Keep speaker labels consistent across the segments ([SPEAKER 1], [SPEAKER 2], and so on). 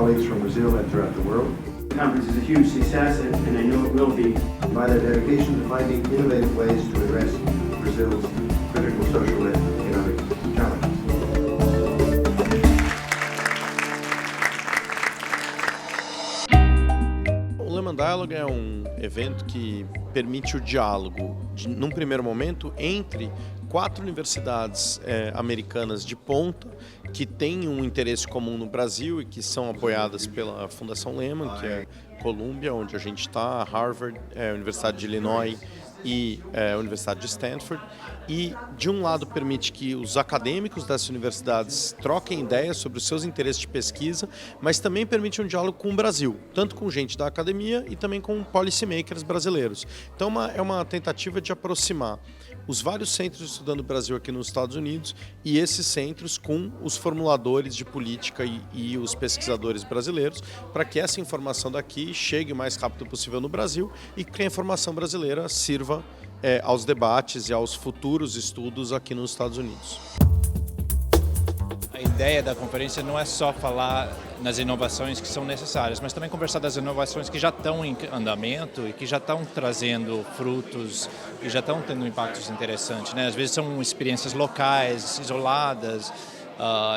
[SPEAKER 1] colleagues from Brazil and throughout the world.
[SPEAKER 2] The conference is a huge success, and I know it will be.
[SPEAKER 1] By their dedication to finding innovative ways to address Brazil's critical social and economic challenges.
[SPEAKER 3] O Lehman Dialogue é um evento que permite o diálogo, num primeiro momento, entre 4 universidades americanas de ponta que têm um interesse comum no Brasil e que são apoiadas pela Fundação Lehman, que é Columbia, onde a gente está, Harvard, a Universidade de Illinois e a Universidade de Stanford. E, de um lado, permite que os acadêmicos dessas universidades troquem ideias sobre os seus interesses de pesquisa, mas também permite um diálogo com o Brasil, tanto com gente da academia e também com policymakers brasileiros. Então, é uma tentativa de aproximar os vários centros estudando o Brasil aqui nos Estados Unidos e esses centros com os formuladores de política e os pesquisadores brasileiros, para que essa informação daqui chegue o mais rápido possível no Brasil e que a informação brasileira sirva aos debates e aos futuros estudos aqui nos Estados Unidos.
[SPEAKER 4] A ideia da conferência não é só falar nas inovações que são necessárias, mas também conversar das inovações que já estão em andamento e que já estão trazendo frutos e já estão tendo impactos interessantes, né? Às vezes são experiências locais, isoladas,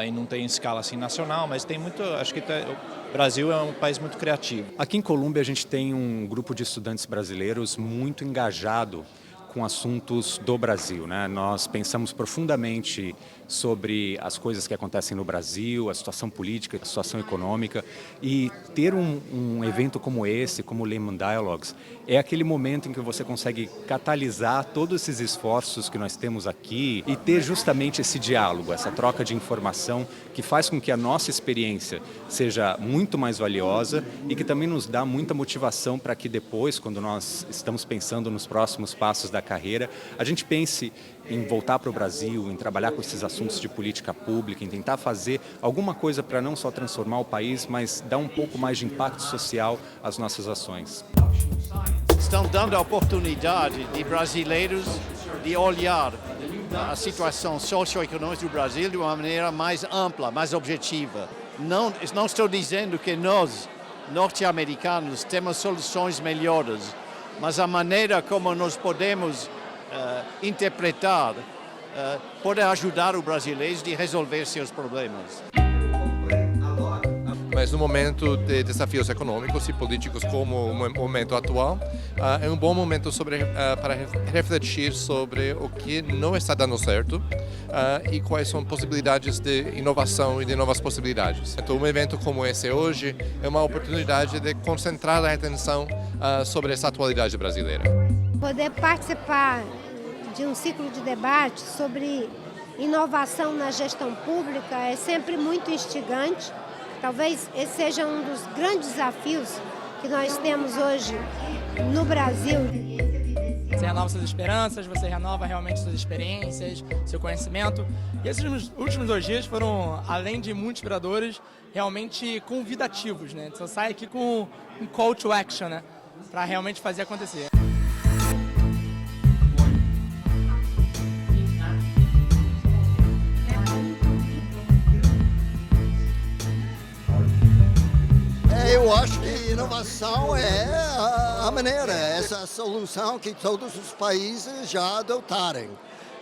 [SPEAKER 4] e não tem escala assim nacional, mas tem muito, acho que o Brasil é um país muito criativo.
[SPEAKER 5] Aqui em Colômbia a gente tem um grupo de estudantes brasileiros muito engajado com assuntos do Brasil, né? Nós pensamos profundamente sobre as coisas que acontecem no Brasil, a situação política, a situação econômica, e ter um evento como esse, como o Lehman Dialogues, é aquele momento em que você consegue catalisar todos esses esforços que nós temos aqui e ter justamente esse diálogo, essa troca de informação que faz com que a nossa experiência seja muito mais valiosa e que também nos dá muita motivação para que depois, quando nós estamos pensando nos próximos passos da carreira, a gente pense em voltar para o Brasil, em trabalhar com esses assuntos de política pública, em tentar fazer alguma coisa para não só transformar o país, mas dar um pouco mais de impacto social às nossas ações.
[SPEAKER 6] Estão dando a oportunidade de brasileiros de olhar a situação socioeconômica do Brasil de uma maneira mais ampla, mais objetiva. Não estou dizendo que nós, norte-americanos, temos soluções melhores, mas a maneira como nós podemos interpretar pode ajudar os brasileiros a resolver seus problemas.
[SPEAKER 7] Mas no momento de desafios econômicos e políticos como o momento atual, é um bom momento para refletir sobre o que não está dando certo e quais são possibilidades de inovação e de novas possibilidades. Então, um evento como esse hoje é uma oportunidade de concentrar a atenção sobre essa atualidade brasileira.
[SPEAKER 8] Poder participar de um ciclo de debate sobre inovação na gestão pública é sempre muito instigante. Talvez esse seja um dos grandes desafios que nós temos hoje no Brasil.
[SPEAKER 9] Você renova suas esperanças, você renova realmente suas experiências, seu conhecimento. E esses últimos 2 dias foram, além de muito inspiradores, realmente convidativos, né? Você sai aqui com um call to action, né? Para realmente fazer acontecer.
[SPEAKER 10] Eu acho que inovação é a maneira, essa solução que todos os países já adotaram.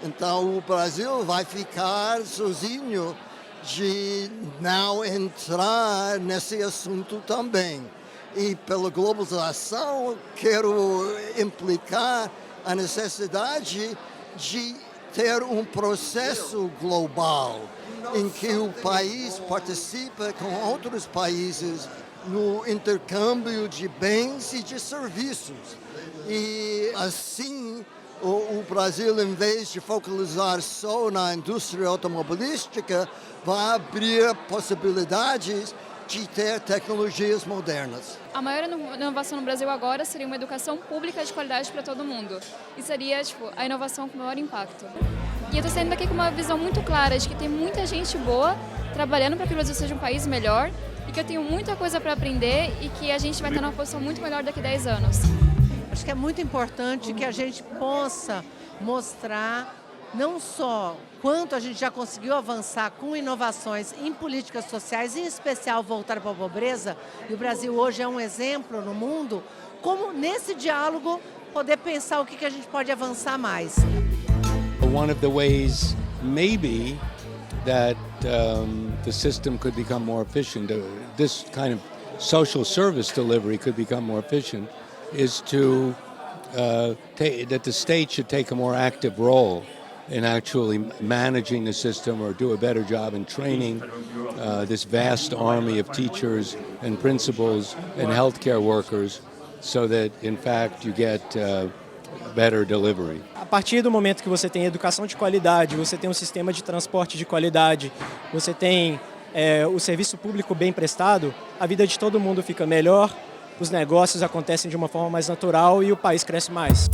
[SPEAKER 10] Então o Brasil vai ficar sozinho de não entrar nesse assunto também. E pela globalização quero implicar a necessidade de ter um processo global em que o país participa com outros países no intercâmbio de bens e de serviços. E assim, o Brasil, em vez de focalizar só na indústria automobilística, vai abrir possibilidades de ter tecnologias modernas.
[SPEAKER 11] A maior inovação no Brasil agora seria uma educação pública de qualidade para todo mundo. E seria a inovação com maior impacto. E eu estou saindo daqui com uma visão muito clara de que tem muita gente boa trabalhando para que o Brasil seja um país melhor e que eu tenho muita coisa para aprender e que a gente vai estar numa posição muito melhor daqui a 10 anos.
[SPEAKER 12] Acho que é muito importante que a gente possa mostrar não só quanto a gente já conseguiu avançar com inovações em políticas sociais, em especial voltar para a pobreza, e o Brasil hoje é um exemplo no mundo, como nesse diálogo poder pensar o que a gente pode avançar mais.
[SPEAKER 13] One of the ways, maybe, that the system could become more efficient, this kind of social service delivery could become more efficient, is to that the state should take a more active role in actually managing the system or do a better job in training this vast army of teachers and principals and healthcare workers so that, in fact, you get better delivery.
[SPEAKER 14] A partir do momento que você tem educação de qualidade, você tem um sistema de transporte de qualidade, você tem o serviço público bem prestado, a vida de todo mundo fica melhor, os negócios acontecem de uma forma mais natural e o país cresce mais.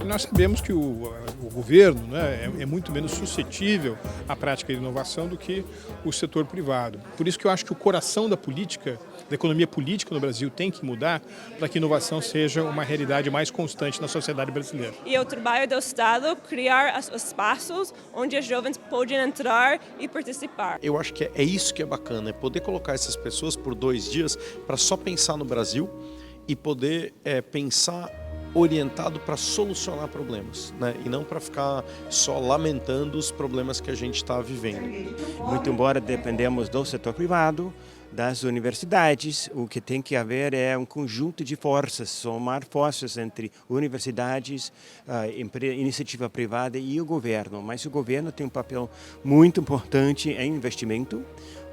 [SPEAKER 15] Nós sabemos que o governo, né, é muito menos suscetível à prática de inovação do que o setor privado. Por isso que eu acho que o coração da política, da economia política no Brasil tem que mudar para que a inovação seja uma realidade mais constante na sociedade brasileira.
[SPEAKER 16] E o trabalho do Estado criar espaços onde os jovens podem entrar e participar.
[SPEAKER 3] Eu acho que é isso que é bacana, é poder colocar essas pessoas por 2 dias para só pensar no Brasil e poder pensar orientado para solucionar problemas, né? E não para ficar só lamentando os problemas que a gente está vivendo.
[SPEAKER 17] Muito embora dependemos do setor privado, das universidades, o que tem que haver é um conjunto de forças, somar forças entre universidades, iniciativa privada e o governo. Mas o governo tem um papel muito importante em investimento.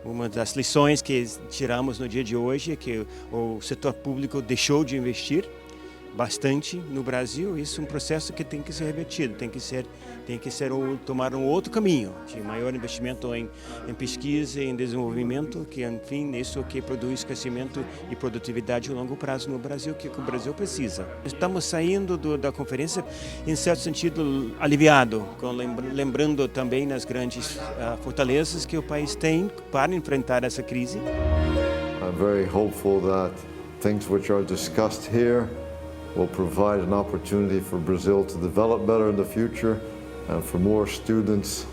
[SPEAKER 17] Uma das lições que tiramos no dia de hoje é que o setor público deixou de investir bastante no Brasil. Isso é um processo que tem que ser revertido, tem que ser tomar um outro caminho de maior investimento em pesquisa e em desenvolvimento, que enfim isso que produz crescimento e produtividade a longo prazo no Brasil, que o Brasil precisa. Estamos saindo da conferência em certo sentido aliviado, lembrando também nas grandes fortalezas que o país tem para enfrentar essa crise.
[SPEAKER 18] I'm very hopeful that things which are discussed here will provide an opportunity for Brazil to develop better in the future and for more students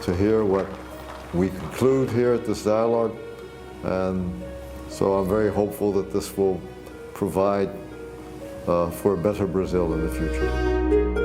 [SPEAKER 18] to hear what we conclude here at this dialogue. And so I'm very hopeful that this will provide for a better Brazil in the future.